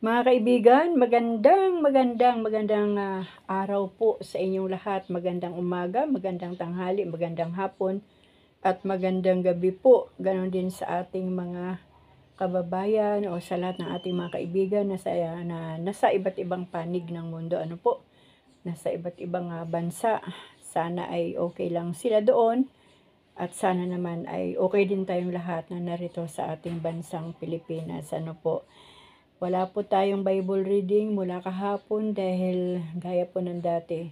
Mga kaibigan, magandang araw po sa inyong lahat. Magandang umaga, magandang tanghali, magandang hapon, at magandang gabi po. Ganon din sa ating mga kababayan o sa lahat ng ating mga kaibigan na nasa iba't ibang panig ng mundo. Ano po? Nasa iba't ibang bansa. Sana ay okay lang sila doon. At sana naman ay okay din tayong lahat na narito sa ating bansang Pilipinas. Ano po? Wala po tayong Bible reading mula kahapon dahil gaya po ng dati.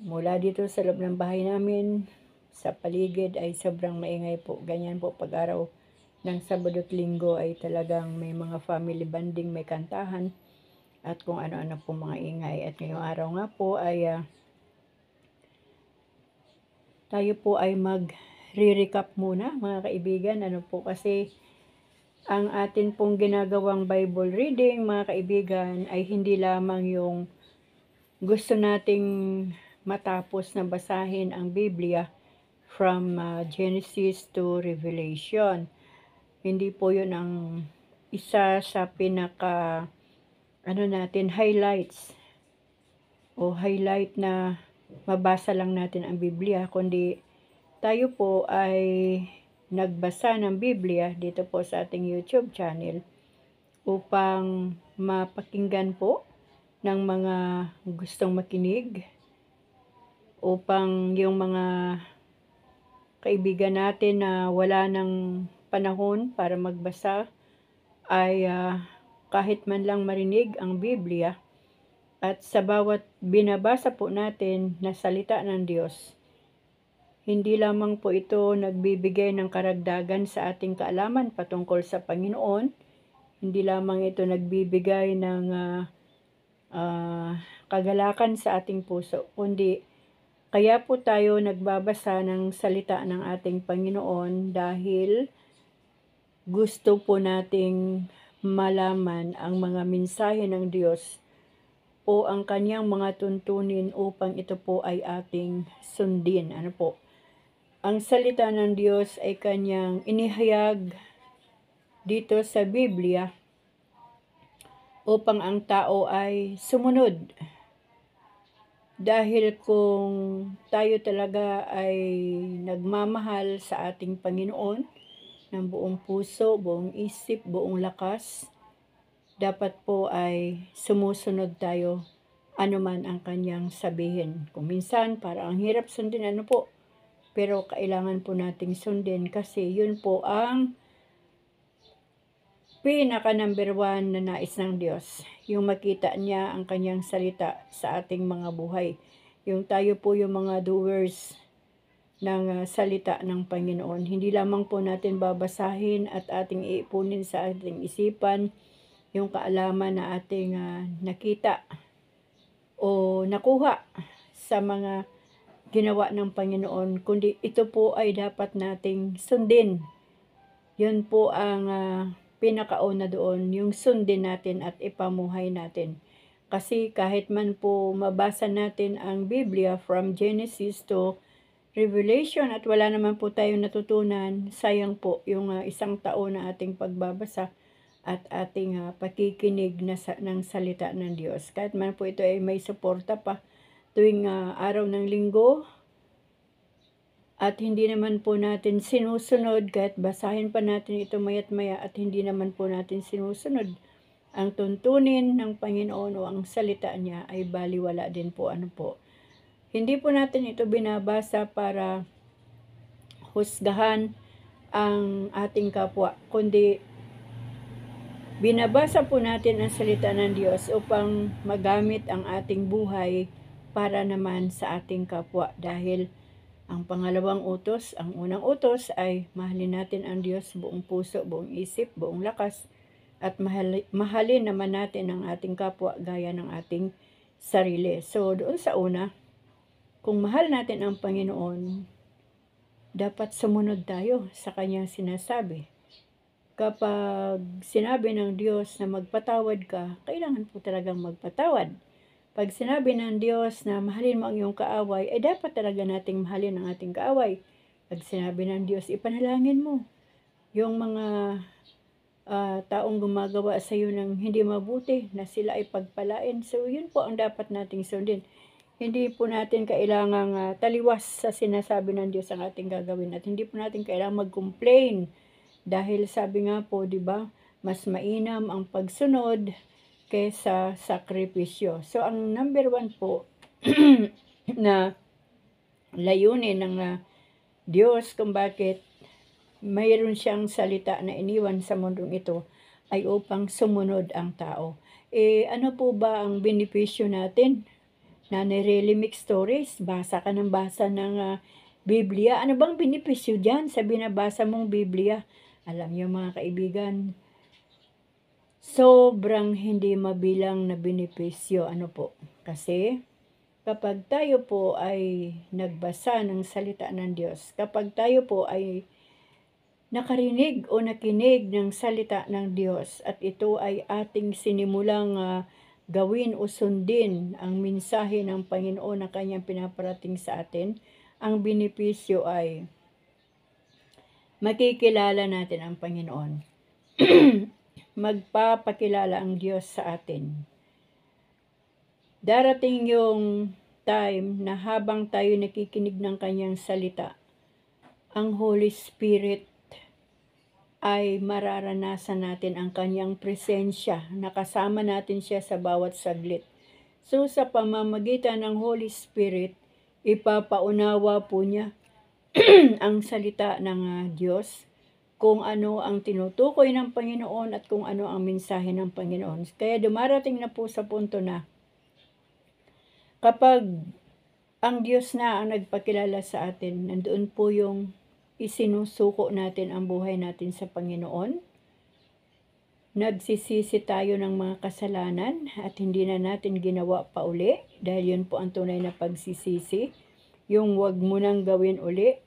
Mula dito sa loob ng bahay namin, sa paligid ay sobrang maingay po. Ganyan po pag araw ng Sabado at Linggo ay talagang may mga family bonding, may kantahan at kung ano-ano po mga ingay. At ngayong araw nga po ay tayo po ay mag-recap muna mga kaibigan. Ano po kasi ang atin pong ginagawang Bible reading, mga kaibigan, ay hindi lamang yung gusto nating matapos na basahin ang Biblia from Genesis to Revelation. Hindi po yun ang isa sa pinaka highlights o highlight na mabasa lang natin ang Biblia, kundi tayo po ay nagbasa ng Biblia dito po sa ating YouTube channel upang mapakinggan po ng mga gustong makinig, upang yung mga kaibigan natin na wala ng panahon para magbasa ay kahit man lang marinig ang Biblia. At sa bawat binabasa po natin na salita ng Diyos, hindi lamang po ito nagbibigay ng karagdagan sa ating kaalaman patungkol sa Panginoon. Hindi lamang ito nagbibigay ng kagalakan sa ating puso, kundi kaya po tayo nagbabasa ng salita ng ating Panginoon dahil gusto po nating malaman ang mga mensahe ng Diyos o ang kanyang mga tuntunin upang ito po ay ating sundin. Ano po? Ang salita ng Diyos ay kanyang inihayag dito sa Biblia upang ang tao ay sumunod. Dahil kung tayo talaga ay nagmamahal sa ating Panginoon ng buong puso, buong isip, buong lakas, dapat po ay sumusunod tayo anuman ang kanyang sabihin. Kung minsan parang ang hirap sundin, ano po, pero kailangan po nating sundin kasi yun po ang pinaka number 1 na nais ng Diyos. Yung makita niya ang kanyang salita sa ating mga buhay. Yung tayo po yung mga doers ng salita ng Panginoon. Hindi lamang po natin babasahin at ating iipunin sa ating isipan yung kaalaman na ating nakita o nakuha sa mga ginawa ng Panginoon, kundi ito po ay dapat nating sundin. Yun po ang pinakauna doon, yung sundin natin at ipamuhay natin. Kasi kahit man po mabasa natin ang Biblia from Genesis to Revelation at wala naman po tayong natutunan, sayang po yung isang taon na ating pagbabasa at ating pakikinig ng salita ng Diyos. Kahit man po ito ay may suporta pa tuwing araw ng linggo, at hindi naman po natin sinusunod, kahit basahin pa natin ito maya't maya at hindi naman po natin sinusunod ang tuntunin ng Panginoon o ang salita niya, ay baliwala din po. Ano po? Hindi po natin ito binabasa para husgahan ang ating kapwa, kundi binabasa po natin ang salita ng Diyos upang magamit ang ating buhay para naman sa ating kapwa. Dahil ang pangalawang utos, ang unang utos ay mahalin natin ang Diyos buong puso, buong isip, buong lakas, at mahalin naman natin ang ating kapwa gaya ng ating sarili. So doon sa una, kung mahal natin ang Panginoon, dapat sumunod tayo sa kanyang sinasabi. Kapag sinabi ng Diyos na magpatawad ka, kailangan po talagang magpatawad. Pag sinabi ng Diyos na mahalin mo ang iyong kaaway, ay dapat talaga nating mahalin ang ating kaaway. Pag sinabi ng Diyos, ipanalangin mo yung mga taong gumagawa sa iyo ng hindi mabuti, na sila ay pagpalain. So, yun po ang dapat nating sundin. Hindi po natin kailangang taliwas sa sinasabi ng Diyos ang ating gagawin, at hindi po natin kailangang mag-complain dahil sabi nga po, di ba, mas mainam ang pagsunod kaysa sakripisyo. So, ang number 1 po na layunin ng Diyos kung bakit mayroon siyang salita na iniwan sa mundong ito ay upang sumunod ang tao. Ano po ba ang benepisyo natin? Na nire-remix stories, basa ka ng basa ng Biblia. Ano bang benepisyo dyan sa binabasa mong Biblia? Alam niyo mga kaibigan, sobrang hindi mabilang na benepisyo. Ano po? Kasi kapag tayo po ay nagbasa ng salita ng Diyos, kapag tayo po ay nakarinig o nakinig ng salita ng Diyos at ito ay ating sinimulang gawin o sundin ang mensahe ng Panginoon na kanyang pinaparating sa atin, ang benepisyo ay makikilala natin ang Panginoon. Magpapakilala ang Diyos sa atin. Darating yung time na habang tayo nakikinig ng kanyang salita, ang Holy Spirit ay mararanasan natin ang kanyang presensya, nakasama natin siya sa bawat saglit. So sa pamamagitan ng Holy Spirit, ipapaunawa po niya ang salita ng Diyos, kung ano ang tinutukoy ng Panginoon at kung ano ang mensahe ng Panginoon. Kaya dumarating na po sa punto na kapag ang Diyos na ang nagpakilala sa atin, nandoon po yung isinusuko natin ang buhay natin sa Panginoon. Nagsisisi tayo ng mga kasalanan at hindi na natin ginawa pa uli, dahil yun po ang tunay na pagsisisi, yung wag mo nang gawin uli.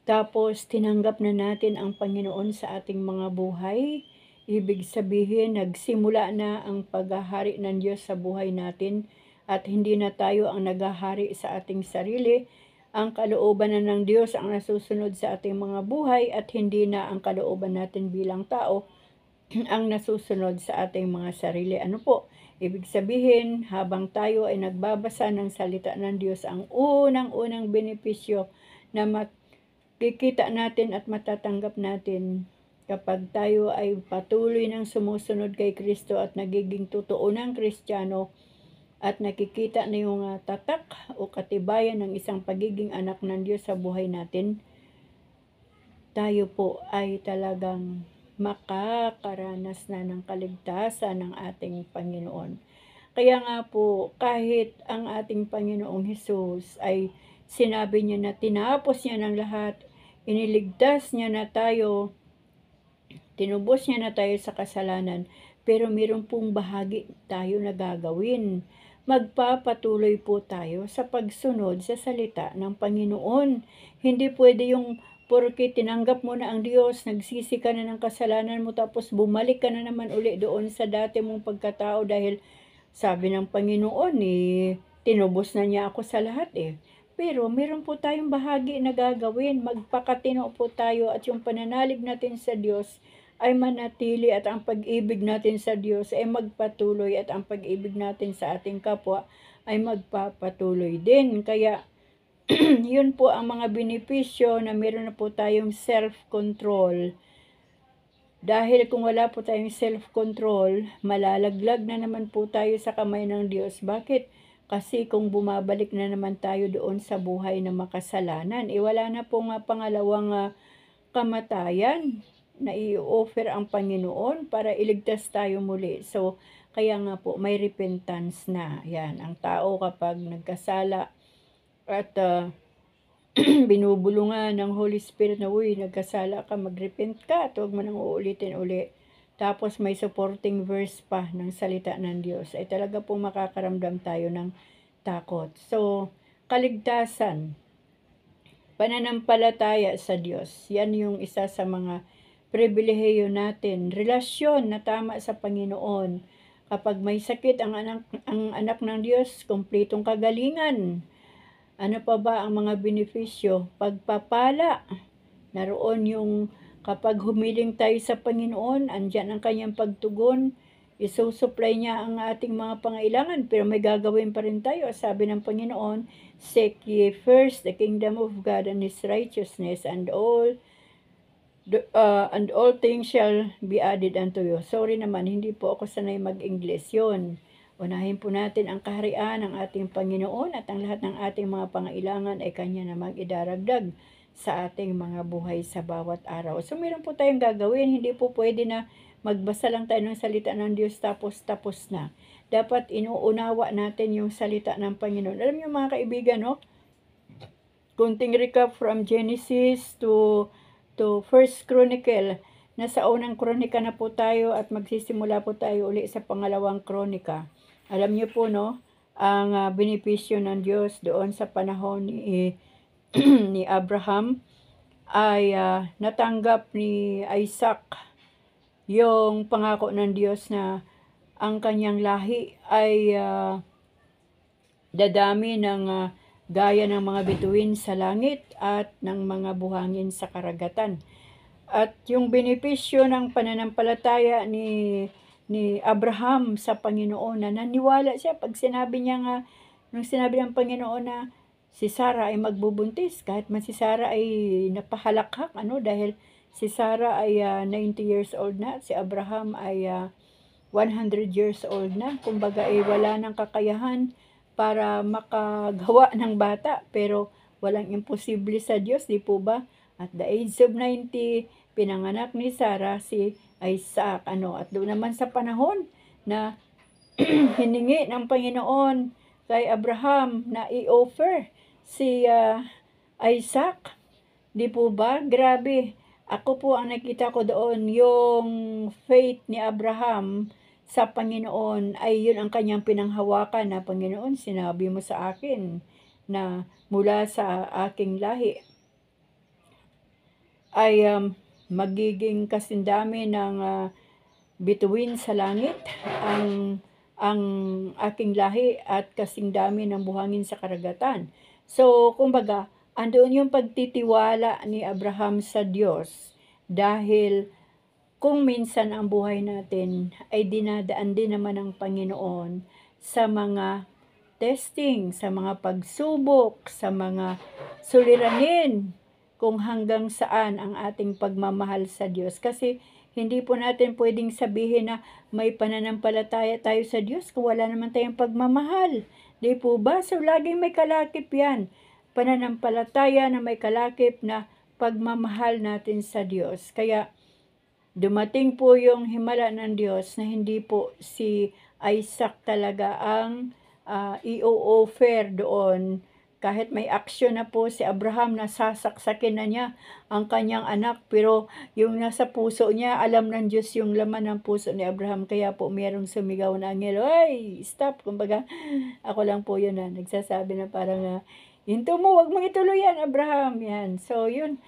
Tapos tinanggap na natin ang Panginoon sa ating mga buhay. Ibig sabihin, nagsimula na ang paghahari ng Diyos sa buhay natin at hindi na tayo ang naghahari sa ating sarili. Ang kalooban na ng Diyos ang nasusunod sa ating mga buhay at hindi na ang kalooban natin bilang tao ang nasusunod sa ating mga sarili. Ano po? Ibig sabihin, habang tayo ay nagbabasa ng salita ng Diyos, ang unang-unang benepisyo na makikita natin at matatanggap natin kapag tayo ay patuloy ng sumusunod kay Kristo at nagiging totoo ng Kristiyano, at nakikita na yung tatak o katibayan ng isang pagiging anak ng Diyos sa buhay natin, tayo po ay talagang makakaranas na ng kaligtasan ng ating Panginoon. Kaya nga po, kahit ang ating Panginoong Hesus ay sinabi niya na tinapos niya ng lahat, iniligtas niya na tayo, tinubos niya na tayo sa kasalanan, pero mayroon pong bahagi tayo na gagawin. Magpapatuloy po tayo sa pagsunod sa salita ng Panginoon. Hindi pwede yung porque tinanggap mo na ang Diyos, nagsisi ka na ng kasalanan mo, tapos bumalik ka na naman uli doon sa dati mong pagkatao dahil sabi ng Panginoon, tinubos na niya ako sa lahat Pero meron po tayong bahagi na gagawin. Magpakatino po tayo at yung pananalig natin sa Diyos ay manatili, at ang pag-ibig natin sa Diyos ay magpatuloy, at ang pag-ibig natin sa ating kapwa ay magpapatuloy din. Kaya yun po ang mga benepisyo na meron na po tayong self-control. Dahil kung wala po tayong self-control, malalaglag na naman po tayo sa kamay ng Diyos. Bakit? Kasi kung bumabalik na naman tayo doon sa buhay na makasalanan, wala na pong pangalawang kamatayan na i-offer ang Panginoon para iligtas tayo muli. So, kaya nga po, may repentance na. Yan, ang tao kapag nagkasala at binubulungan ng Holy Spirit na, uy, nagkasala ka, magrepent ka, at huwag mo nang uulitin uli. Tapos may supporting verse pa ng salita ng Diyos, ay talaga po makakaramdam tayo ng takot. So, kaligtasan, pananampalataya sa Diyos, yan yung isa sa mga pribilehiyo natin. Relasyon na tama sa Panginoon. Kapag may sakit ang anak ng Diyos, kumpletong kagalingan. Ano pa ba ang mga benepisyo? Pagpapala. Naroon yung Kapag humiling tayo sa Panginoon, andyan ang kanyang pagtugon, isusupply niya ang ating mga pangailangan, pero may gagawin pa rin tayo. Sabi ng Panginoon, seek ye first the kingdom of God and His righteousness, and all things shall be added unto you. Sorry naman, hindi po ako sanay mag-English. Yun. Unahin po natin ang kaharian ng ating Panginoon at ang lahat ng ating mga pangailangan ay Kanya namang idaragdag sa ating mga buhay sa bawat araw. So, meron po tayong gagawin. Hindi po pwede na magbasa lang tayo ng salita ng Diyos tapos na. Dapat inuunawa natin yung salita ng Panginoon. Alam niyo mga kaibigan, no? Kunting recap from Genesis to First Chronicle. Nasa unang kronika na po tayo at magsisimula po tayo uli sa pangalawang kronika. Alam niyo po, no? Ang benepisyo ng Diyos doon sa panahon ni ni Abraham ay natanggap ni Isaac yung pangako ng Diyos na ang kanyang lahi ay dadami ng gaya ng mga bituin sa langit at ng mga buhangin sa karagatan. At yung benepisyo ng pananampalataya ni Abraham sa Panginoon na naniwala siya pag sinabi niya nga, nung sinabi ng Panginoon na si Sarah ay magbubuntis, kahit man si Sarah ay napahalakhak, dahil si Sarah ay 90 years old na, si Abraham ay 100 years old na. Kumbaga ay wala ng kakayahan para makagawa ng bata, pero walang imposible sa Diyos, di po ba? At the age of 90, pinanganak ni Sarah si Isaac. At doon naman sa panahon na hiningi ng Panginoon kay Abraham na i-offer si Isaac, di po ba? Grabe. Ako po ang nakita ko doon, yung faith ni Abraham sa Panginoon ay yun ang kanyang pinanghawakan na, Panginoon, sinabi mo sa akin na mula sa aking lahi ay magiging kasindami ng bituin sa langit ang aking lahi at kasing dami ng buhangin sa karagatan. So, kumbaga, andoon yung pagtitiwala ni Abraham sa Diyos dahil kung minsan ang buhay natin ay dinadaan din naman ng Panginoon sa mga testing, sa mga pagsubok, sa mga suliranin kung hanggang saan ang ating pagmamahal sa Diyos. Kasi hindi po natin pwedeng sabihin na may pananampalataya tayo sa Diyos kung wala naman tayong pagmamahal. Di po ba? So, laging may kalakip yan. Pananampalataya na may kalakip na pagmamahal natin sa Diyos. Kaya, dumating po yung himala ng Diyos na hindi po si Isaac talaga ang i-offer doon. Kahit may aksyon na po si Abraham na sasaksakin na niya ang kanyang anak, pero yung nasa puso niya, alam ng Diyos yung laman ng puso ni Abraham. Kaya po mayroong sumigaw na anghel, "Ay, stop!" Kumbaga, ako lang po yun nagsasabi na parang, hinto mo, wag mong ituloy yan, Abraham. Yan. So, yun.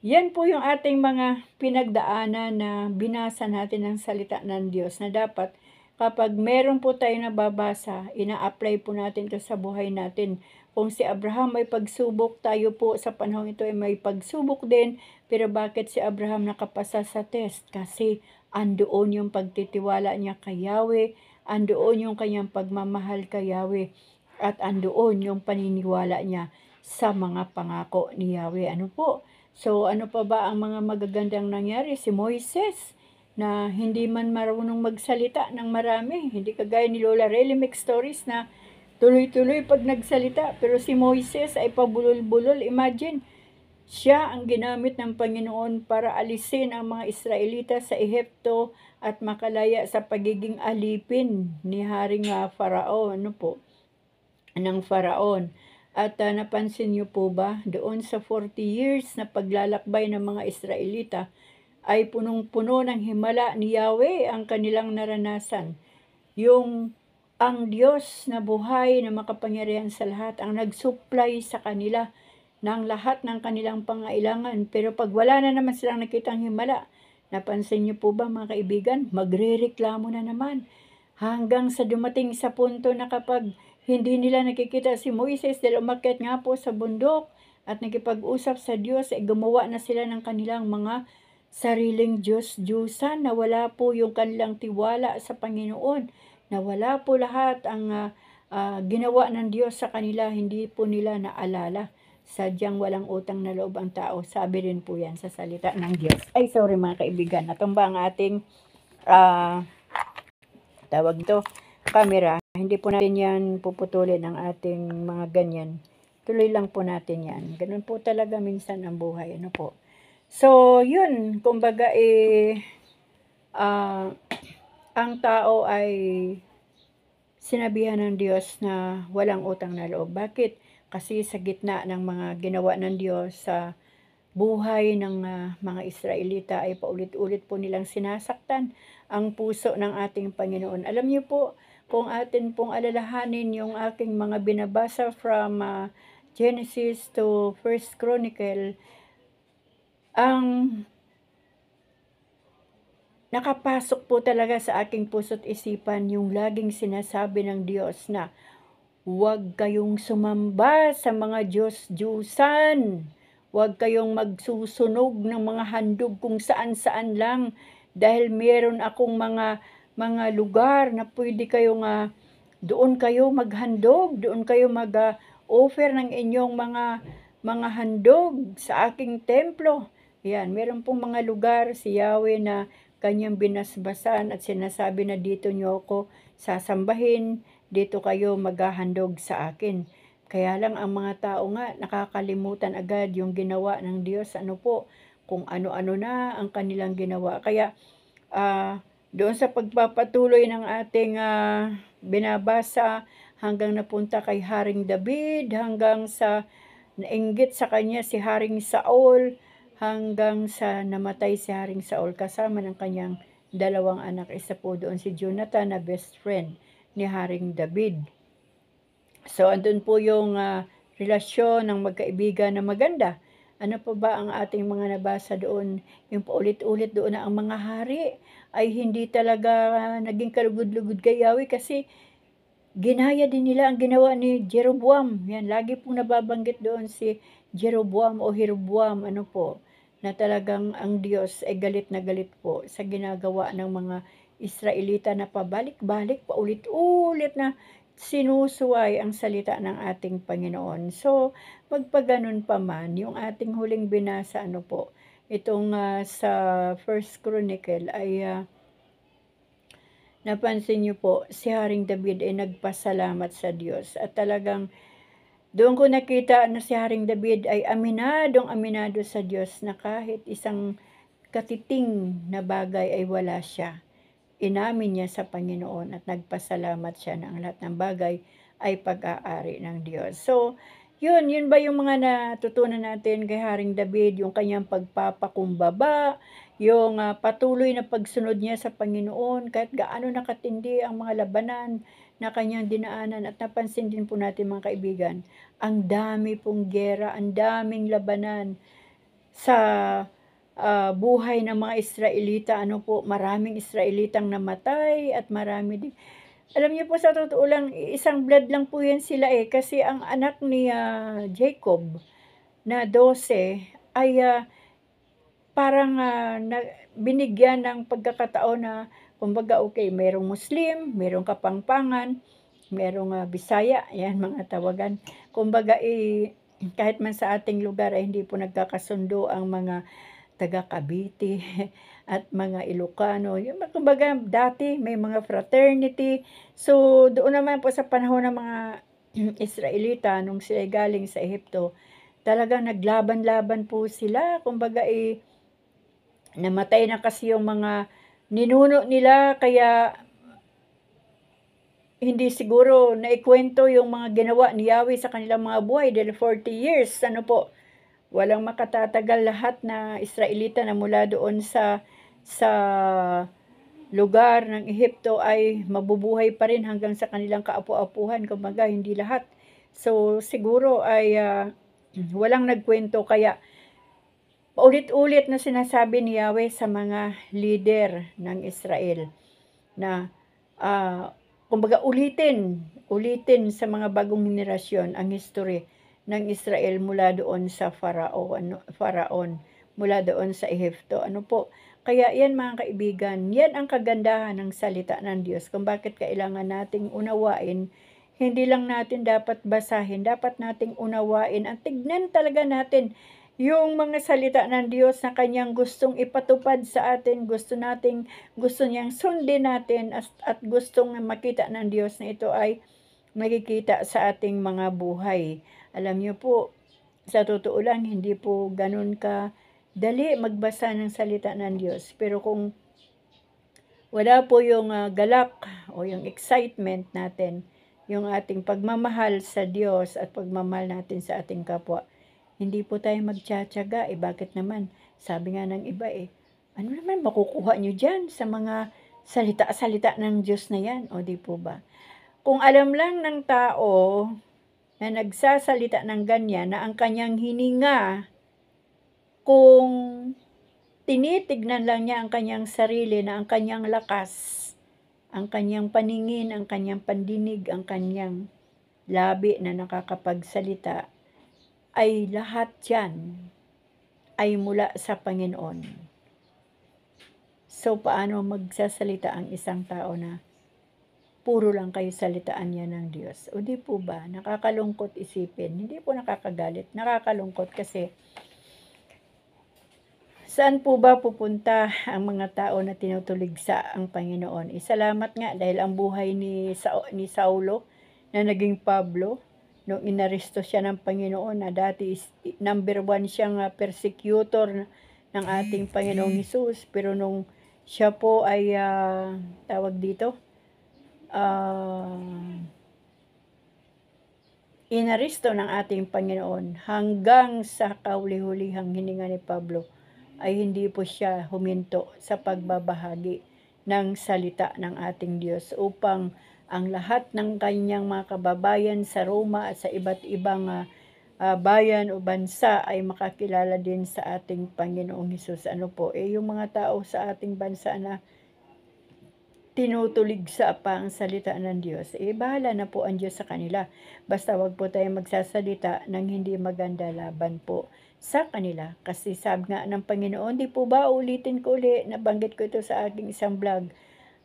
Yan po yung ating mga pinagdaanan na binasa natin ng salita ng Diyos na dapat kapag meron po tayo nababasa, ina-apply po natin ito sa buhay natin. Kung si Abraham may pagsubok, tayo po sa panahon ito ay may pagsubok din. Pero bakit si Abraham nakapasa sa test? Kasi andoon yung pagtitiwala niya kay Yahweh, andoon yung kanyang pagmamahal kay Yahweh, at andoon yung paniniwala niya sa mga pangako ni Yahweh. Ano po? So, ano pa ba ang mga magagandang nangyari? Si Moises, na hindi man marunong magsalita ng marami. Hindi kagaya ni Lola Relly Stories na tuloy-tuloy pag nagsalita. Pero si Moises ay pabulol-bulol. Imagine, siya ang ginamit ng Panginoon para alisin ang mga Israelita sa Ehipto at makalaya sa pagiging alipin ni Haring Faraon. Ng Faraon. At napansin niyo po ba, doon sa 40 years na paglalakbay ng mga Israelita, ay punong-puno ng himala ni Yahweh ang kanilang naranasan. Ang Diyos na buhay na makapangyarihan sa lahat ang nag-supply sa kanila ng lahat ng kanilang pangailangan. Pero pag wala na naman silang nakitang himala, napansin niyo po ba mga kaibigan, magrereklamo na naman. Hanggang sa dumating sa punto na kapag hindi nila nakikita si Moises dahil umakyat nga po sa bundok at nakipag-usap sa Diyos, ay gumawa na sila ng kanilang mga sariling Diyos-Diyusan, na wala po yung kanilang tiwala sa Panginoon, na wala po lahat ang ginawa ng Diyos sa kanila, hindi po nila naalala. Sadyang walang utang na loob ang tao. Sabi rin po yan sa salita ng Diyos. Ay, sorry mga kaibigan, natumba ang ating tawag ito, camera. Hindi po natin yan puputulin ang ating mga ganyan. Tuloy lang po natin yan. Ganun po talaga minsan ang buhay. Ano po? So, yun. Kumbaga, ang tao ay sinabihan ng Diyos na walang utang na loob. Bakit? Kasi sa gitna ng mga ginawa ng Diyos sa buhay ng mga Israelita ay paulit-ulit po nilang sinasaktan ang puso ng ating Panginoon. Alam niyo po, kung atin pong alalahanin yung aking mga binabasa from Genesis to First Chronicle, ang nakapasok po talaga sa aking puso't isipan yung laging sinasabi ng Diyos na huwag kayong sumamba sa mga Diyos-Diyusan. Huwag kayong magsusunog ng mga handog kung saan-saan lang, dahil meron akong mga lugar na pwede kayong doon kayo maghandog, doon kayo mag-offer ng inyong mga handog sa aking templo. Yan, meron pong mga lugar si Yahweh na kanyang binasbasan at sinasabi na dito niyo ako sasambahin, dito kayo maghahandog sa akin. Kaya lang ang mga tao nga nakakalimutan agad yung ginawa ng Diyos, kung ano-ano na ang kanilang ginawa. Kaya doon sa pagpapatuloy ng ating binabasa hanggang napunta kay Haring David, hanggang sa nainggit sa kanya si Haring Saul, hanggang sa namatay si Haring Saul kasama ng kanyang dalawang anak. Isa po doon si Jonathan na best friend ni Haring David. So, andun po yung relasyon ng magkaibigan na maganda. Ano pa ba ang ating mga nabasa doon? Yung paulit-ulit doon na ang mga hari ay hindi talaga naging kalugod-lugod kay Yahweh, kasi ginaya din nila ang ginawa ni Jeroboam. Yan, lagi pong nababanggit doon si Jeroboam o Jeroboam, na talagang ang Diyos ay galit na galit po sa ginagawa ng mga Israelita na pabalik-balik, paulit-ulit na sinusuway ang salita ng ating Panginoon. So, magpaganon pa man, yung ating huling binasa, itong sa First Chronicle ay napansin niyo po, si Haring David ay nagpasalamat sa Diyos, at talagang doon ko nakita na si Haring David ay aminado sa Diyos na kahit isang katiting na bagay ay wala siya. Inamin niya sa Panginoon at nagpasalamat siya na ang lahat ng bagay ay pag-aari ng Diyos. So, yun ba yung mga natutunan natin kay Haring David, yung kanyang pagpapakumbaba, yung patuloy na pagsunod niya sa Panginoon, kahit gaano nakatindi ang mga labanan na kanyang dinaanan. At napansin din po natin mga kaibigan, ang dami pong gera, ang daming labanan sa buhay ng mga Israelita. Maraming Israelitang namatay at marami din. Alam niyo po, sa totoo lang, isang blood lang po yan sila kasi ang anak ni Jacob na 12 ay parang binigyan ng pagkakataon na, kumbaga, okay, merong Muslim, merong Kapampangan, merong Bisaya, yan mga tawagan. Kumbaga, kahit man sa ating lugar ay hindi po nagkakasundo ang mga taga Cavite at mga Ilocano. Yung kumbaga dati may mga fraternity. So doon naman po sa panahon ng mga Israelita nung sila galing sa Ehipto, talagang naglaban-laban po sila. Kumbaga namatay na kasi yung mga ninuno nila, kaya hindi siguro naikwento yung mga ginawa ni Yahweh sa kanilang mga buhay dahil 40 years, walang makatatagal, lahat na Israelita na mula doon sa lugar ng Ehipto ay mabubuhay pa rin hanggang sa kanilang kaapu-apuhan. Kumbaga, hindi lahat. So, siguro ay walang nagkwento, kaya paulit-ulit na sinasabi ni Yahweh sa mga leader ng Israel na kumbaga ulitin sa mga bagong henerasyon ang history ng Israel mula doon sa Faraon, mula doon sa Ehipto. Ano po? Kaya yan mga kaibigan, yan ang kagandahan ng salita ng Diyos kung bakit kailangan nating unawain. Hindi lang natin dapat basahin, dapat nating unawain at tignan talaga natin yung mga salita ng Diyos na kanyang gustong ipatupad sa atin, gusto niyang sundin natin at gustong makita ng Diyos na ito ay makikita sa ating mga buhay. Alam niyo po, sa totoo lang, hindi po ganun ka dali magbasa ng salita ng Diyos. Pero kung wala po yung galak o yung excitement natin, yung ating pagmamahal sa Diyos at pagmamahal natin sa ating kapwa, hindi po tayo magtsatsaga. Bakit naman? Sabi nga ng iba ano naman makukuha nyo dyan sa mga salita-salita ng Diyos na yan? O di po ba? Kung alam lang ng tao na nagsasalita ng ganyan, na ang kanyang hininga, kung tinitignan lang niya ang kanyang sarili, na ang kanyang lakas, ang kanyang paningin, ang kanyang pandinig, ang kanyang labi na nakakapagsalita, ay lahat yan ay mula sa Panginoon. So, paano magsasalita ang isang tao na puro lang kayo salitaan niya ng Diyos? O di po ba? Nakakalungkot isipin. Hindi po nakakagalit. Nakakalungkot kasi saan po ba pupunta ang mga tao na tinutuligsa ang Panginoon? Salamat nga dahil ang buhay ni Saulo na naging Pablo, nung inaresto siya ng Panginoon na dati number 1 siyang persecutor ng ating Panginoong Hesus. Pero nung siya po ay tawag dito, inaresto ng ating Panginoon, hanggang sa kahuli-hulihang hininga ni Pablo ay hindi po siya huminto sa pagbabahagi ng salita ng ating Diyos upang ang lahat ng kanyang mga kababayan sa Roma at sa iba't ibang bayan o bansa ay makakilala din sa ating Panginoong Hesus. Ano po? Yung mga tao sa ating bansa na tinutuligsa pa ang salita ng Diyos, bahala na po ang Diyos sa kanila. Basta wag po tayo magsasalita ng hindi maganda laban po sa kanila. Kasi sabi nga ng Panginoon, di po ba, ulitin ko ulit, nabanggit ko ito sa aking isang vlog,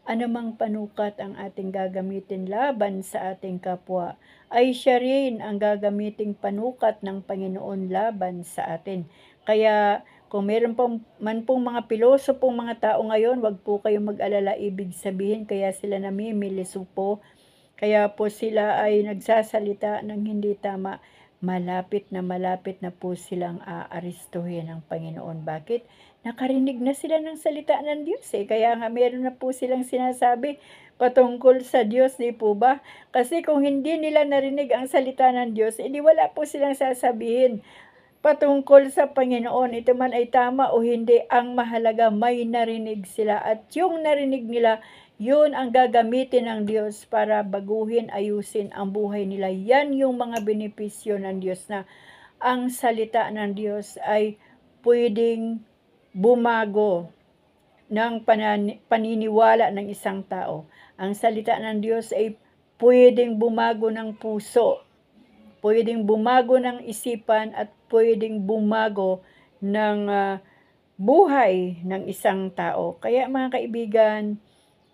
anumang panukat ang ating gagamitin laban sa ating kapwa, ay siya rin ang gagamiting panukat ng Panginoon laban sa atin. Kaya kung meron man pong mga pilosopong mga tao ngayon, wag po kayong mag-alala, ibig sabihin kaya sila namimiliso po, kaya po sila ay nagsasalita ng hindi tama, malapit na po silang aarestuhin ng Panginoon. Bakit? Nakarinig na sila ng salita ng Diyos kaya nga meron na po silang sinasabi patungkol sa Diyos, di po ba? Kasi kung hindi nila narinig ang salita ng Diyos, edi wala po silang sasabihin patungkol sa Panginoon. Ito man ay tama o hindi, ang mahalaga may narinig sila at yung narinig nila, yun ang gagamitin ng Diyos para baguhin, ayusin ang buhay nila. Yan yung mga benepisyo ng Diyos, na ang salita ng Diyos ay pwedeng bumago ng paniniwala ng isang tao. Ang salita ng Diyos ay pwedeng bumago ng puso, pwedeng bumago ng isipan, at pwedeng bumago ng buhay ng isang tao. Kaya mga kaibigan,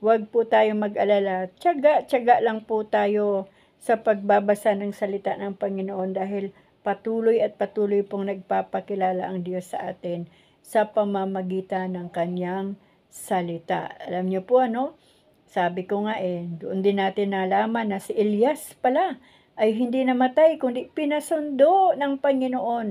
wag po tayo mag-alala. Tiyaga lang po tayo sa pagbabasa ng salita ng Panginoon dahil patuloy at patuloy pong nagpapakilala ang Diyos sa atin sa pamamagitan ng kanyang salita. Alam niyo po sabi ko nga doon din natin nalaman na si Elias pala ay hindi namatay kundi pinasundo ng Panginoon.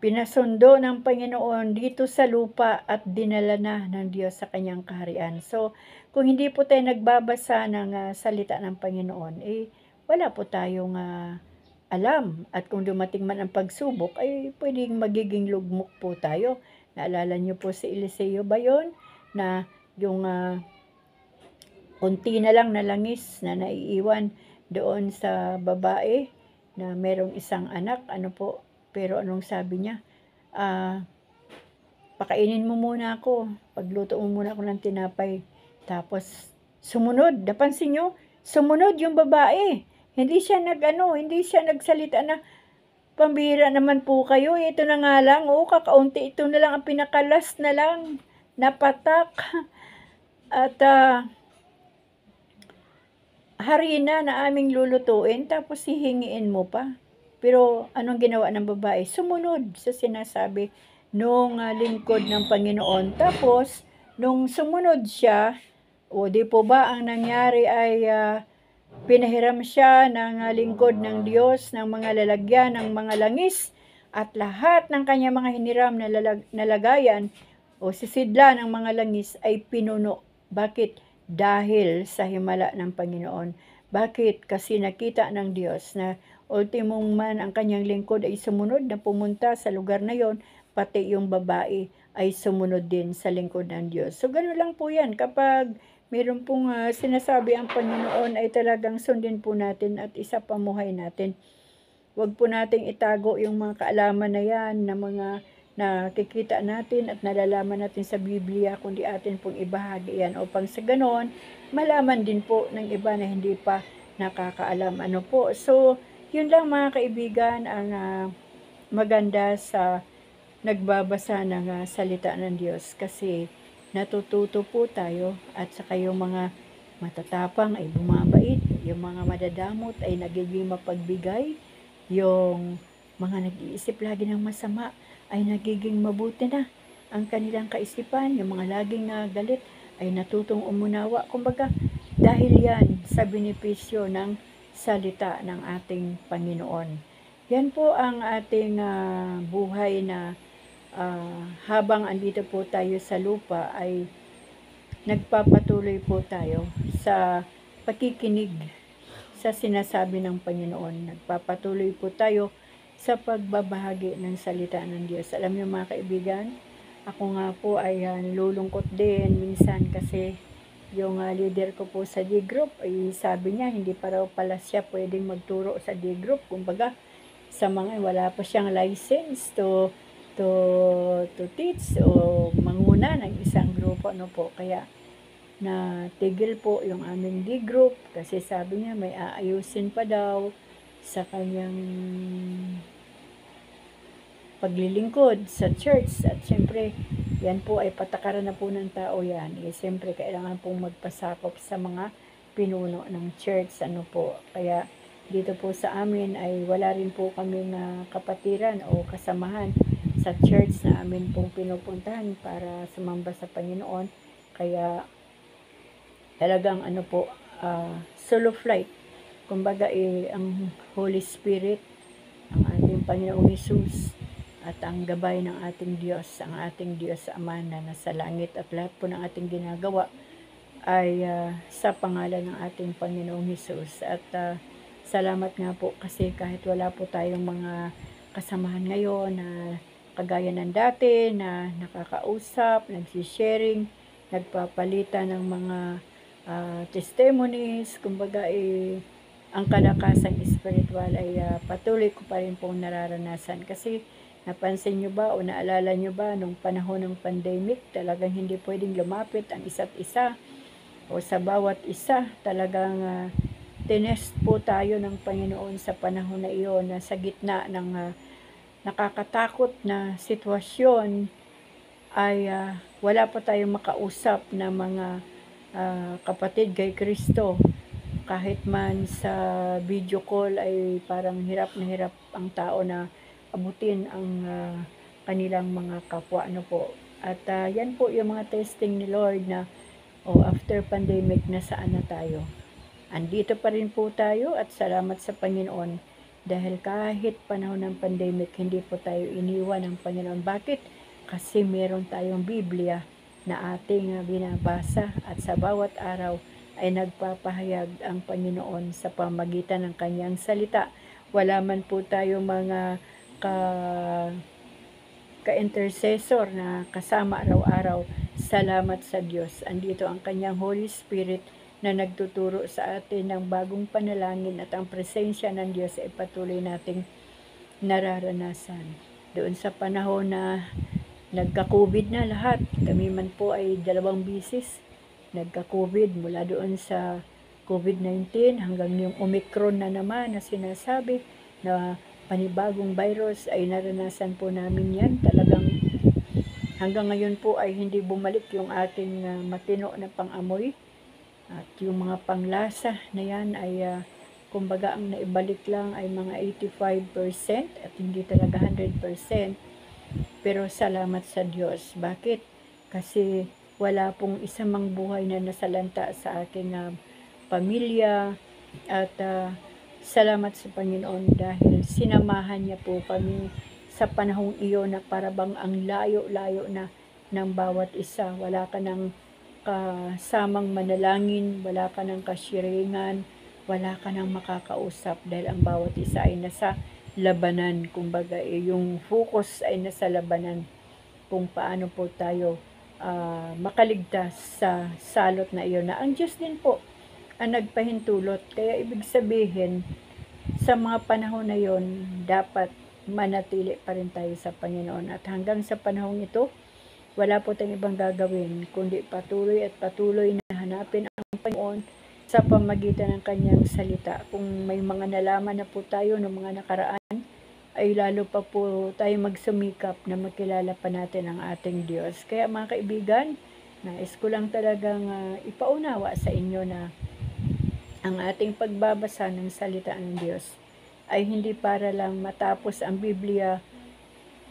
Pinasundo ng Panginoon dito sa lupa at dinala na ng Diyos sa kanyang kaharian. So, kung hindi po tayo nagbabasa ng salita ng Panginoon, wala po tayong alam. At kung dumating man ang pagsubok, ay pwedeng magiging lugmok po tayo. Naalala niyo po si Eliseo ba yun? Na yung kunti na lang na langis na naiiwan doon sa babae na merong isang anak, pero anong sabi niya? Pakainin mo muna ako, pagluto mo muna ako ng tinapay. Tapos sumunod, napansin niyo? Sumunod yung babae. Hindi siya nagsalita na Pambihira naman po kayo, ito na nga lang, kakaunti, ito na lang ang pinakalas na lang, napatak, at harina na aming lulutuin, tapos hihingiin mo pa. Pero anong ginawa ng babae? Sumunod sa sinasabi nung lingkod ng Panginoon. Tapos, nung sumunod siya, di po ba ang nangyari ay pinahiram siya ng lingkod ng Diyos, ng mga lalagyan, ng mga langis, at lahat ng kanya mga hiniram na lagayan o sisidla ng mga langis ay pinuno. Bakit? Dahil sa himala ng Panginoon. Bakit? Kasi nakita ng Diyos na ultimong man ang kanyang lingkod ay sumunod na pumunta sa lugar na yon, pati yung babae ay sumunod din sa lingkod ng Diyos. So, gano'n lang po yan. Kapag meron pong sinasabi ang Panginoon ay talagang sundin po natin at isapamuhay natin. Huwag po nating itago yung mga kaalaman na yan, na mga nakikita natin at nalalaman natin sa Biblia, kundi atin pong ibahagi yan upang sa ganon, malaman din po ng iba na hindi pa nakakaalam. Ano po? So, yun lang mga kaibigan ang maganda sa nagbabasa ng salita ng Diyos, kasi natututo po tayo, at saka yung mga matatapang ay bumabait, yung mga madadamot ay nagiging mapagbigay, yung mga nag-iisip lagi ng masama ay nagiging mabuti na ang kanilang kaisipan, yung mga laging galit ay natutong umunawa. Kumbaga, dahil yan sa benepisyo ng salita ng ating Panginoon. Yan po ang ating buhay na habang andito po tayo sa lupa ay nagpapatuloy po tayo sa pakikinig sa sinasabi ng Panginoon. Nagpapatuloy po tayo sa pagbabahagi ng salita ng Diyos. Alam niyo mga kaibigan, ako nga po ay nalulungkot din minsan kasi yung leader ko po sa D-group ay sabi niya hindi pa raw pala siya pwedeng magturo sa D-group. Kumbaga, sa mga wala pa siyang license to teach o manguna ng isang grupo, ano po. Kaya na tigil po yung aming D-group kasi sabi niya may aayusin pa daw sa kanyang paglilingkod sa church. At syempre, yan po ay patakaran na po ng tao yan. Syempre, kailangan pong magpasakop sa mga pinuno ng church. Ano po. Kaya dito po sa amin ay wala rin po kaming kapatiran o kasamahan sa church na amin pong pinupuntahan para sumamba sa Panginoon. Kaya talagang solo flight. Kumbaga ang Holy Spirit, ang ating Panginoong Hesus, at ang gabay ng ating Diyos, ang ating Diyos Ama na nasa langit, at lahat po ng ating ginagawa ay sa pangalan ng ating Panginoong Hesus. At salamat nga po kasi kahit wala po tayong mga kasamahan ngayon na kagaya ng dati na nakakausap, nagsisharing, nagpapalitan ng mga testimonies, kumbaga ang kalakasang spiritual ay patuloy ko pa rin pong nararanasan. Kasi napansin nyo ba o naalala nyo ba nung panahon ng pandemic, talagang hindi pwedeng lumapit ang isa't isa o sa bawat isa. Talagang tinest po tayo ng Panginoon sa panahon na iyon, na sa gitna ng nakakatakot na sitwasyon ay wala pa tayong makausap na mga kapatid kay Kristo. Kahit man sa video call ay parang hirap na hirap ang tao na abutin ang kanilang mga kapwa. Ano po. At yan po yung mga testing ni Lord na after pandemic, nasaan na tayo. Andito pa rin po tayo at salamat sa Panginoon. Dahil kahit panahon ng pandemic, hindi po tayo iniwan ng Panginoon. Bakit? Kasi meron tayong Biblia na ating binabasa, at sa bawat araw ay nagpapahayag ang Panginoon sa pamagitan ng kanyang salita. Wala man po tayo mga ka-intercessor na kasama araw-araw. Salamat sa Diyos. Andito ang kanyang Holy Spirit na nagtuturo sa atin ng bagong panalangin, at ang presensya ng Diyos ay patuloy nating nararanasan. Doon sa panahon na nagka-COVID na lahat, kami man po ay 2 bisis nagka-COVID, mula doon sa COVID-19 hanggang yung Omicron na naman na sinasabi na panibagong virus ay naranasan po namin yan. Talagang hanggang ngayon po ay hindi bumalik yung ating matino na pangamoy. At yung mga panglasa na yan ay kumbaga ang naibalik lang ay mga 85% at hindi talaga 100%. Pero salamat sa Diyos. Bakit? Kasi wala pong isa mang buhay na nasalanta sa aking pamilya. At salamat sa Panginoon dahil sinamahan niya po kami sa panahong iyon na parabang ang layo-layo na ng bawat isa. Wala ka ng kasamang manalangin, wala ka ng kashiringan, wala ka ng makakausap dahil ang bawat isa ay nasa labanan. Kumbaga, yung focus ay nasa labanan kung paano po tayo makaligtas sa salot na iyon na ang Diyos din po ang nagpahintulot. Kaya ibig sabihin, sa mga panahon na yon dapat manatili pa rin tayo sa Panginoon. At hanggang sa panahon ito, wala po tayong ibang gagawin, kundi patuloy at patuloy na hanapin ang Panginoon sa pamagitan ng kanyang salita. Kung may mga nalaman na po tayo ng mga nakaraan, ay lalo pa po tayo magsumikap na makilala pa natin ang ating Diyos. Kaya mga kaibigan, nais ko lang talagang ipaunawa sa inyo na ang ating pagbabasa ng salita ng Diyos ay hindi para lang matapos ang Biblia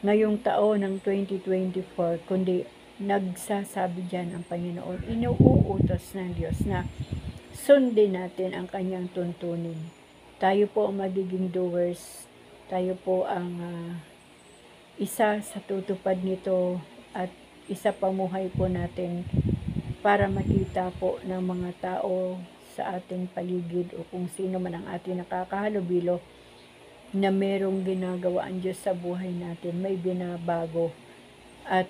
ngayong taon ng 2024, kundi nagsasabi dyan ang Panginoon, inuutos ng Diyos na sundin natin ang kanyang tuntunin. Tayo po ang magiging doers, tayo po ang isa sa tutupad nito at isa pamuhay po natin para makita po ng mga tao sa ating paligid o kung sino man ang ating nakakahalubilo na merong ginagawa ang Diyos sa buhay natin, may binabago at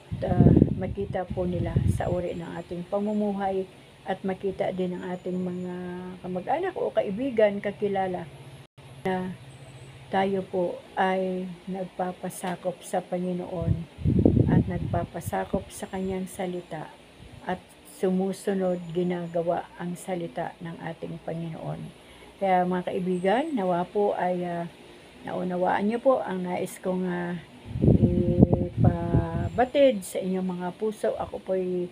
makita po nila sa uri ng ating pamumuhay at makita din ng ating mga kamag-anak o kaibigan, kakilala na tayo po ay nagpapasakop sa Panginoon at nagpapasakop sa kanyang salita at sumusunod, ginagawa ang salita ng ating Panginoon. Kaya mga kaibigan, nawa po ay naunawaan niyo po ang nais kong ipabatid sa inyong mga puso. Ako po ay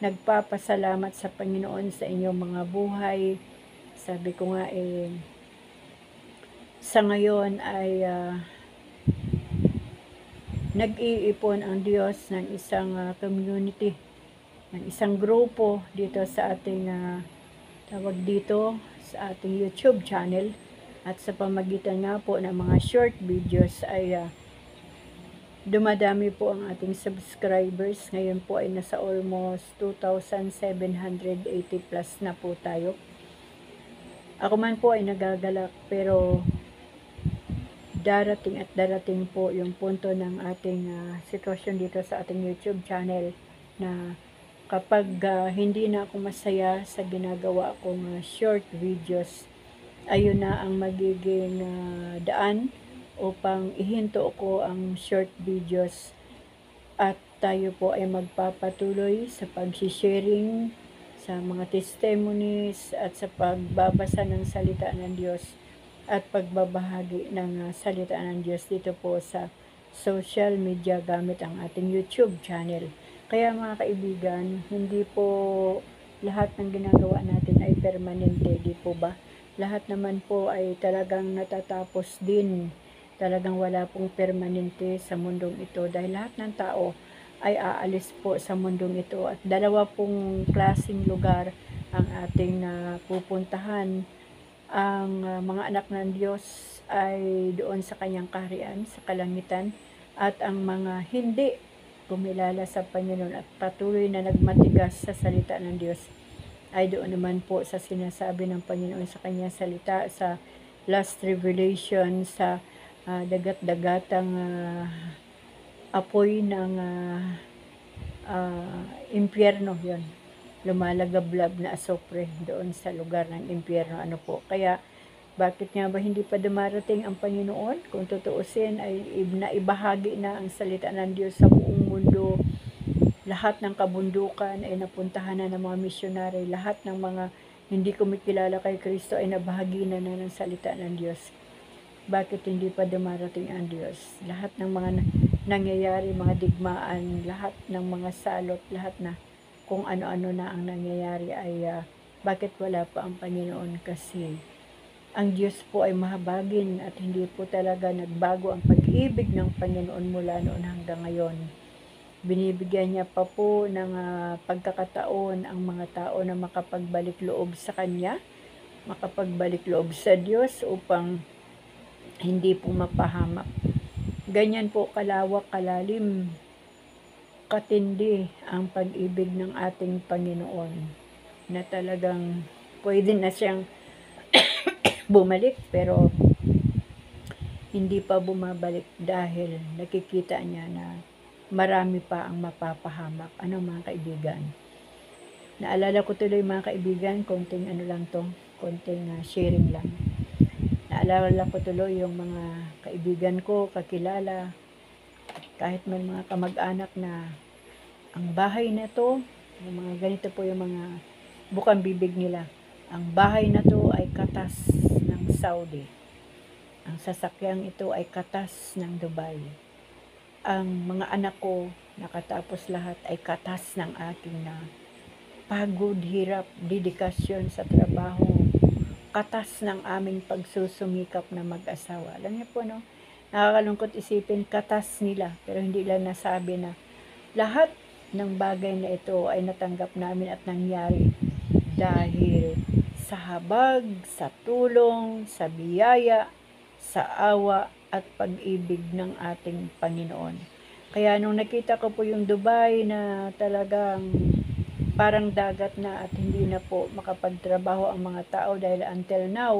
nagpapasalamat sa Panginoon sa inyong mga buhay. Sabi ko nga sa ngayon ay nag-iipon ang Diyos ng isang community, ng isang grupo dito sa ating tawag dito sa ating YouTube channel. At sa pamagitan nga po ng mga short videos ay dumadami po ang ating subscribers. Ngayon po ay nasa almost 2,780 plus na po tayo. Ako man po ay nagagalak, pero darating at darating po yung punto ng ating sitwasyon dito sa ating YouTube channel na kapag hindi na ako masaya sa ginagawa kong short videos, ayun na ang magiging daan upang ihinto ko ang short videos at tayo po ay magpapatuloy sa pag-sharing sa mga testimonies at sa pagbabasa ng salita ng Diyos at pagbabahagi ng salita ng Diyos dito po sa social media gamit ang ating YouTube channel. Kaya mga kaibigan, hindi po lahat ng ginagawa natin ay permanente, di po ba? Lahat naman po ay talagang natatapos din. Talagang wala pong permanente sa mundong ito dahil lahat ng tao ay aalis po sa mundong ito at dalawa pong klaseng lugar ang ating pupuntahan. Ang mga anak ng Diyos ay doon sa kanyang kaharian, sa kalangitan, at ang mga hindi kumilala sa Panginoon at patuloy na nagmatigas sa salita ng Diyos ay doon naman po sa sinasabi ng Panginoon sa kanyang salita sa last revelation, sa dagat-dagatang apoy ng impyerno, yon lumalagablab na asopre doon sa lugar ng impyerno. Ano po, kaya bakit nga ba hindi pa dumarating ang Panginoon? Kung tutuusin ay naibahagi na ang salita ng Diyos sa buong mundo. Lahat ng kabundukan ay napuntahan na ng mga misyonary. Lahat ng mga hindi kumikilala kay Kristo ay nabahagi na ng salita ng Diyos. Bakit hindi pa dumarating ang Diyos? Lahat ng mga nangyayari, mga digmaan, lahat ng mga salot, lahat na kung ano-ano na ang nangyayari ay bakit wala pa ang Panginoon? Kasi ang Diyos po ay mahabagin at hindi po talaga nagbago ang pag-ibig ng Panginoon mula noon hanggang ngayon. Binibigyan niya pa po ng pagkakataon ang mga tao na makapagbalik loob sa Kanya, makapagbalik loob sa Diyos upang hindi po mapahamak. Ganyan po kalawak, kalalim, katindi ang pag-ibig ng ating Panginoon na talagang pwede na siyang bumalik pero hindi pa bumabalik dahil nakikita niya na marami pa ang mapapahamak. Ano mga kaibigan? Naalala ko tuloy mga kaibigan, konting konting sharing lang. Naalala ko tuloy yung mga kaibigan ko, kakilala, kahit may mga kamag-anak na ang bahay na to, yung mga ganito po yung mga bukang bibig nila. Ang bahay na to ay katas ng Saudi. Ang sasakyang ito ay katas ng Dubai. Ang mga anak ko, nakatapos lahat, ay katas ng aking na pagod, hirap, dedikasyon sa trabaho, katas ng aming pagsusumikap na mag-asawa. Alam niyo po, no? Nakakalungkot isipin, katas nila, pero hindi lang nasabi na lahat ng bagay na ito ay natanggap namin at nangyari dahil sa habag, sa tulong, sa biyaya, sa awa at pag-ibig ng ating Panginoon. Kaya nung nakita ko po yung Dubai na talagang parang dagat na at hindi na po makapagtrabaho ang mga tao dahil until now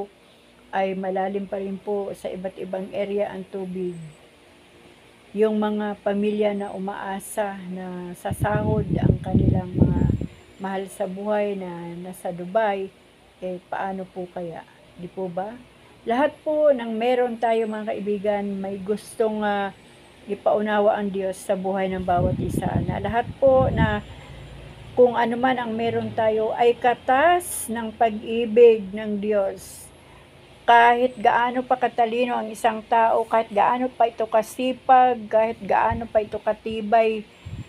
ay malalim pa rin po sa iba't ibang area ang tubig. Yung mga pamilya na umaasa na sa sahod ang kanilang mga mahal sa buhay na nasa Dubai, paano po kaya? Di po ba? Lahat po ng meron tayo mga kaibigan, may gustong ipaunawa ang Diyos sa buhay ng bawat isa. Na lahat po na kung ano man ang meron tayo ay katas ng pag-ibig ng Diyos. Kahit gaano pa katalino ang isang tao, kahit gaano pa ito kasipag, kahit gaano pa ito katibay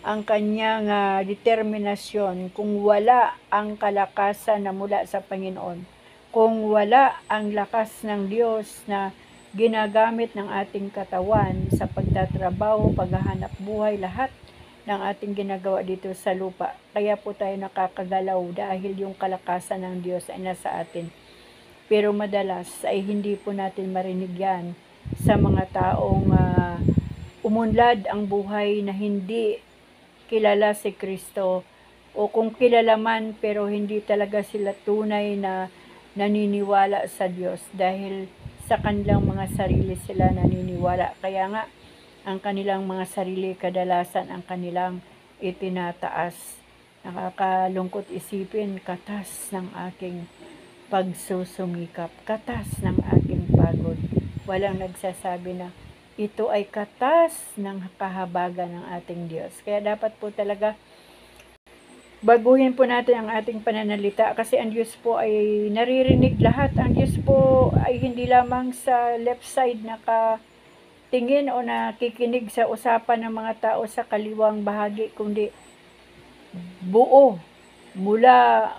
ang kanyang determinasyon, kung wala ang kalakasan na mula sa Panginoon, kung wala ang lakas ng Diyos na ginagamit ng ating katawan sa pagtatrabaho, paghahanap buhay, lahat ng ating ginagawa dito sa lupa. Kaya po tayo nakakagalaw dahil yung kalakasan ng Diyos ay nasa atin. Pero madalas ay hindi po natin marinig yan sa mga taong umunlad ang buhay na hindi kilala si Kristo, o kung kilala man pero hindi talaga sila tunay na naniniwala sa Diyos dahil sa kanilang mga sarili sila naniniwala. Kaya nga ang kanilang mga sarili kadalasan ang kanilang itinataas. Nakakalungkot isipin, katas ng aking pagsusumikap, katas ng aking pagod. Walang nagsasabi na ito ay katas ng kahabagan ng ating Diyos. Kaya dapat po talaga baguhin po natin ang ating pananalita kasi ang Diyos po ay naririnig lahat. Ang Diyos po ay hindi lamang sa left side tingin o nakikinig sa usapan ng mga tao sa kaliwang bahagi, kundi buo mula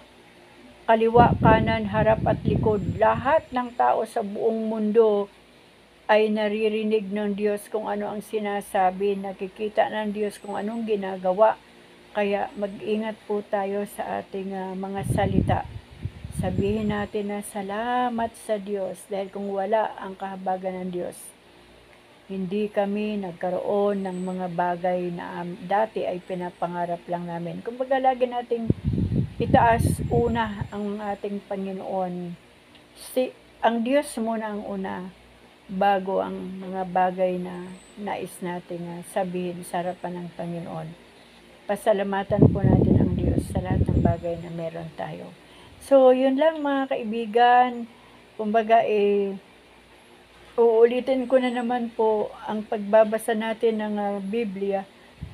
kaliwa, kanan, harap at likod. Lahat ng tao sa buong mundo ay naririnig ng Diyos kung ano ang sinasabi, nakikita ng Diyos kung anong ginagawa. Kaya mag-ingat po tayo sa ating mga salita. Sabihin natin na salamat sa Diyos dahil kung wala ang kahabagan ng Diyos, hindi kami nagkaroon ng mga bagay na dati ay pinapangarap lang namin. Kumbaga lagi nating itaas una ang ating Panginoon. Ang Diyos muna ang una bago ang mga bagay na nais nating sabihin sa harapan ng Panginoon. Pasalamatan po natin ang Diyos sa lahat ng bagay na meron tayo. So, yun lang mga kaibigan. Kumbaga uulitin ko na naman po, ang pagbabasa natin ng Biblia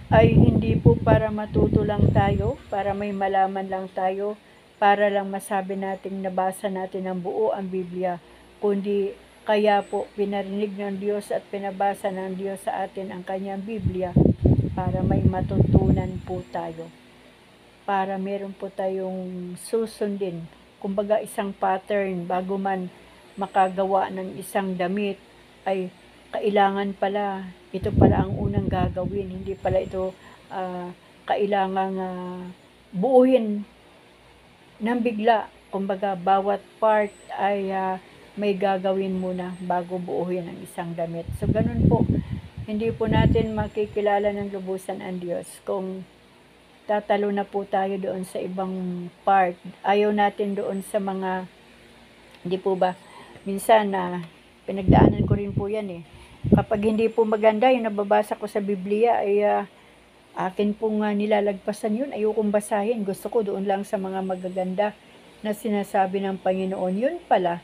ay hindi po para matuto lang tayo, para may malaman lang tayo, para lang masabi natin nabasa natin ang buo ang Biblia, kundi Kaya po pinarinig ng Diyos at pinabasa ng Diyos sa atin ang kanyang Biblia para may matutunan po tayo. Para meron po tayong susundin. Kumbaga isang pattern bago man makagawa ng isang damit ay kailangan pala, ito pala ang unang gagawin. Hindi pala ito kailangang buuhin ng bigla. Kumbaga bawat part ay may gagawin muna bago buuhin ang isang damit. So ganun po, hindi po natin makikilala ng lubusan ang Diyos kung tatalo na po tayo doon sa ibang part. Ayaw natin doon sa mga, hindi po ba, minsan pinagdaanan ko rin po yan Kapag hindi po maganda yung nababasa ko sa Biblia ay akin pong nilalagpasan yun. Ayokong basahin. Gusto ko doon lang sa mga magaganda na sinasabi ng Panginoon. Yun pala,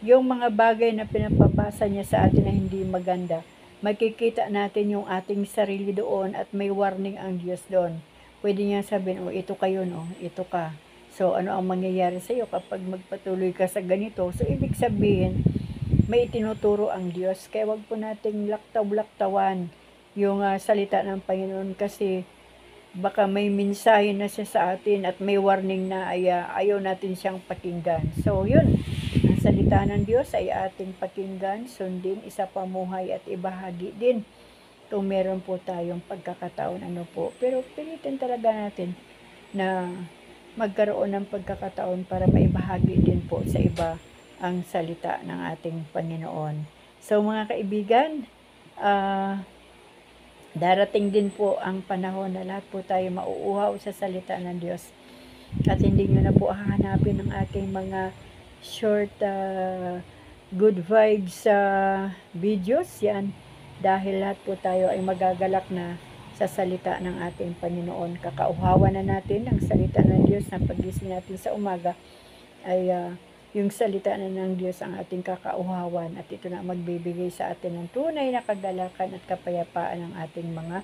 yung mga bagay na pinapabasa niya sa atin na hindi maganda, makikita natin yung ating sarili doon at may warning ang Diyos doon. Pwede niya sabihin, ito kayo, ito ka. So, ano ang mangyayari sa iyo kapag magpatuloy ka sa ganito? So, ibig sabihin, may itinuturo ang Diyos. Kaya wag po nating laktaw-laktawan yung salita ng Panginoon kasi baka may mensahe na siya sa atin at may warning na ayaw natin siyang pakinggan. So, yun. Ang salita ng Diyos ay ating pakinggan, sundin, isapamuhay at ibahagi din. Kung meron po tayong pagkakataon, Pero pilitin talaga natin na magkaroon ng pagkakataon para maibahagi din po sa iba ang salita ng ating Panginoon. So mga kaibigan, darating din po ang panahon na lahat po tayo mauuhaw sa salita ng Diyos. At hindi nyo na po hahanapin ang aking mga short good vibes videos yan. Dahil lahat po tayo ay magagalak na sa salita ng ating Panginoon. Kakauhawan na natin ang salita ng Diyos na pagising natin sa umaga ay yung salita na ng Diyos ang ating kakauhawan at ito na magbibigay sa atin ng tunay na kagalakan at kapayapaan ng ating mga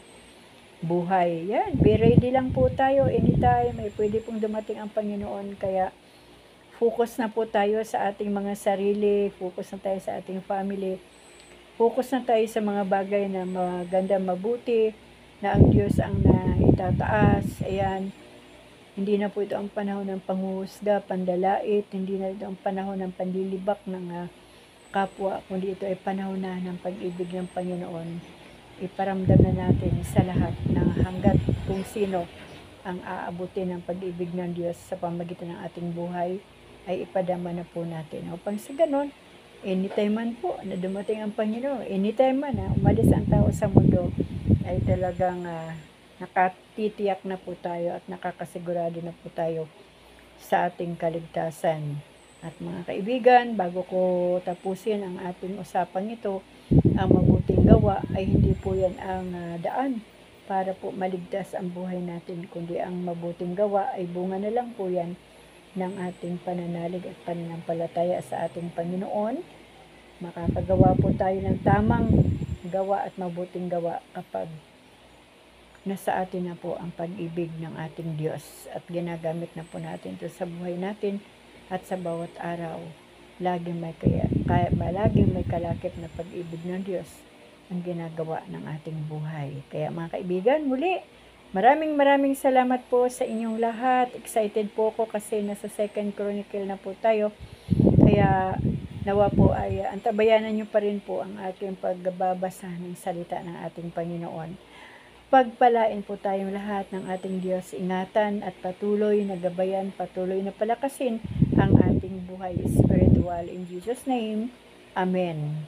buhay. Yan, be ready lang po tayo anytime. May pwede pong dumating ang Panginoon kaya focus na po tayo sa ating mga sarili, focus na tayo sa ating family. Focus na tayo sa mga bagay na maganda, mabuti, na ang Diyos ang itataas. Ayan, hindi na po ito ang panahon ng panghuhusga, pandalait, hindi na ito ang panahon ng panlilibak ng kapwa, kundi ito ay panahon na ng pag-ibig ng Panginoon. Iparamdam na natin sa lahat na hanggat kung sino ang aabutin ng pag-ibig ng Diyos sa pamagitan ng ating buhay, ay ipadama na po natin. Upang sa ganon, anytime man po na dumating ang Panginoon, anytime man umalis ang tao sa mundo, ay talagang nakatitiyak na po tayo at nakakasigurado na po tayo sa ating kaligtasan. At mga kaibigan, bago ko tapusin ang ating usapang ito, ang mabuting gawa ay hindi po yan ang daan para po maligtas ang buhay natin, kundi ang mabuting gawa ay bunga na lang po yan ng ating pananalig at pananampalataya sa ating Panginoon. Makakagawa po tayo ng tamang gawa at mabuting gawa kapag nasa atin na po ang pag-ibig ng ating Diyos at ginagamit na po natin ito sa buhay natin at sa bawat araw. Laging may kalakip na pag-ibig ng Diyos ang ginagawa ng ating buhay. Kaya mga kaibigan, muli, maraming salamat po sa inyong lahat. Excited po ako kasi nasa 2 Chronicle na po tayo. Kaya nawa po ay antabayanan nyo pa rin po ang aking pagbabasa ng salita ng ating Panginoon. Pagpalain po tayong lahat ng ating Diyos. Ingatan at patuloy na gabayan, patuloy na palakasin ang ating buhay spiritual. In Jesus' name, Amen.